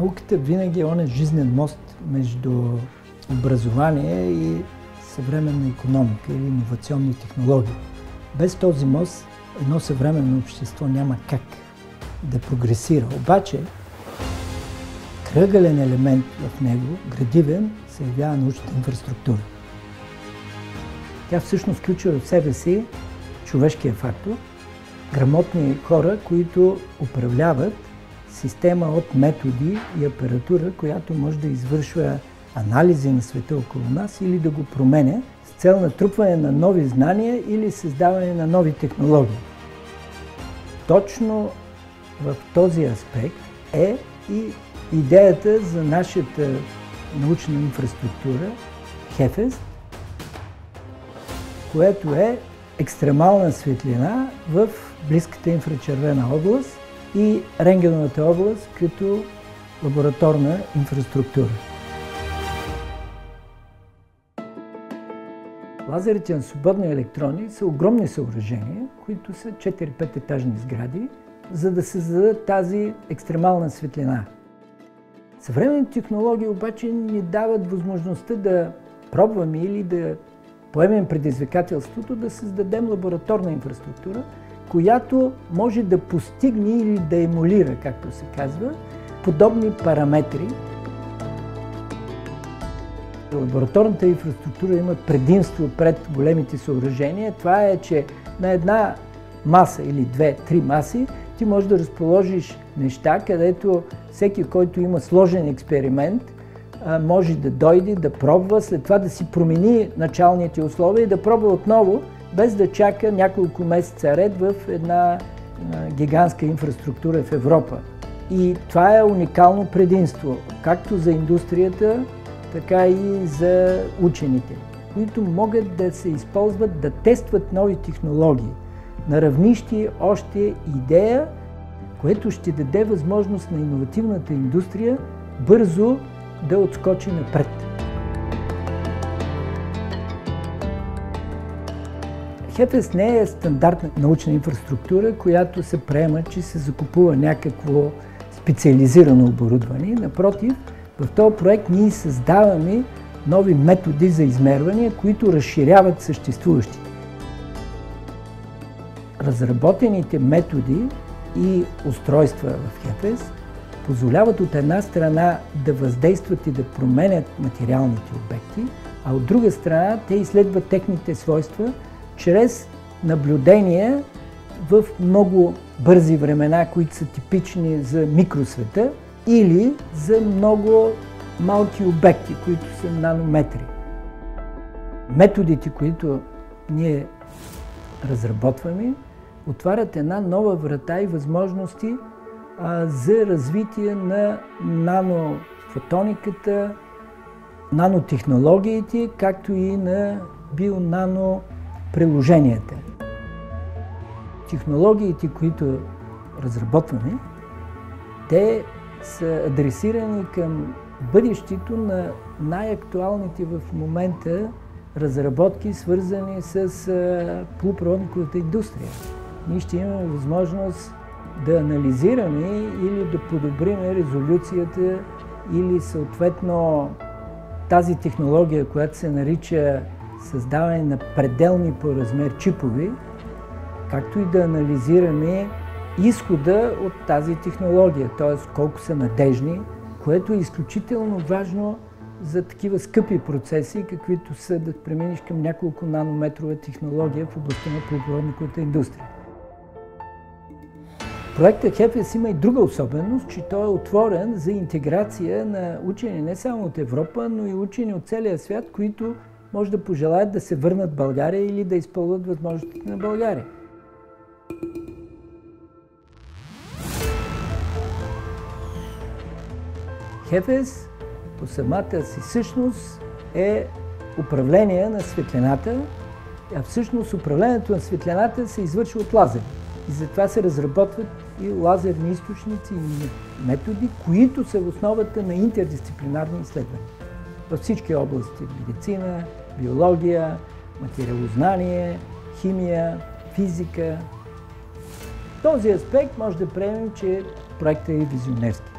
Науката винаги е онен жизнен мост между образование и съвременна икономика или иновационни технологии. Без този мост едно съвременно общество няма как да прогресира. Обаче кръгълен елемент в него, градивен, се явява научната инфраструктура. Тя всъщност включва в себе си човешкия фактор, грамотни хора, които управляват система от методи и апаратура, която може да извършва анализи на света около нас или да го променя с цел натрупване на нови знания или създаване на нови технологии. Точно в този аспект е и идеята за нашата научна инфраструктура ХЕФЕС, което е екстремална светлина в близката инфрачервена област и рентгеновата област като лабораторна инфраструктура. Лазерите на свободни електрони са огромни съоръжения, които са 4-5 етажни сгради, за да създадат тази екстремална светлина. Съвременните технологии обаче ни дават възможността да пробваме или да поемем предизвикателството да създадем лабораторна инфраструктура, която може да постигне или да емулира, както се казва, подобни параметри. Лабораторната инфраструктура има предимство пред големите съоръжения. Това е, че на една маса или 2-3 маси ти можеш да разположиш неща, където всеки, който има сложен експеримент, може да дойде, да пробва, след това да си промени началните условия и да пробва отново, без да чака няколко месеца ред в една гигантска инфраструктура в Европа. И това е уникално предимство, както за индустрията, така и за учените, които могат да се използват, да тестват нови технологии на равнище още идея, което ще даде възможност на иновативната индустрия бързо да отскочи напред. ХЕФЕС не е стандартна научна инфраструктура, която се приема, че се закупува някакво специализирано оборудване. Напротив, в този проект ние създаваме нови методи за измервания, които разширяват съществуващите. Разработените методи и устройства в ХЕФЕС позволяват от една страна да въздействат и да променят материалните обекти, а от друга страна те изследват техните свойства чрез наблюдения в много бързи времена, които са типични за микросвета или за много малки обекти, които са нанометри. Методите, които ние разработваме, отварят една нова врата и възможности за развитие на нанофотониката, нанотехнологиите, както и на бионано приложенията. Технологиите, които разработваме, те са адресирани към бъдещето на най-актуалните в момента разработки, свързани с полупроводниковата индустрия. Ние ще имаме възможност да анализираме или да подобрим резолюцията или съответно тази технология, която се нарича създаване на пределни по размер чипове, както и да анализираме изхода от тази технология, т.е. колко са надежни, което е изключително важно за такива скъпи процеси, каквито са да преминеш към няколко нанометрова технология в областта на полупроводниковата индустрия. Проектът ХЕФЕС има и друга особеност, че той е отворен за интеграция на учени не само от Европа, но и учени от целия свят, които може да пожелаят да се върнат в България или да използват възможностите на България. ХЕФЕС по самата си същност е управление на светлината, а всъщност управлението на светлината се извършва от лазер. И затова се разработват и лазерни източници и методи, които са в основата на интердисциплинарни изследвания. Във всички области – медицина, биология, материалознание, химия, физика. В този аспект може да приемем, че проектът е визионерски.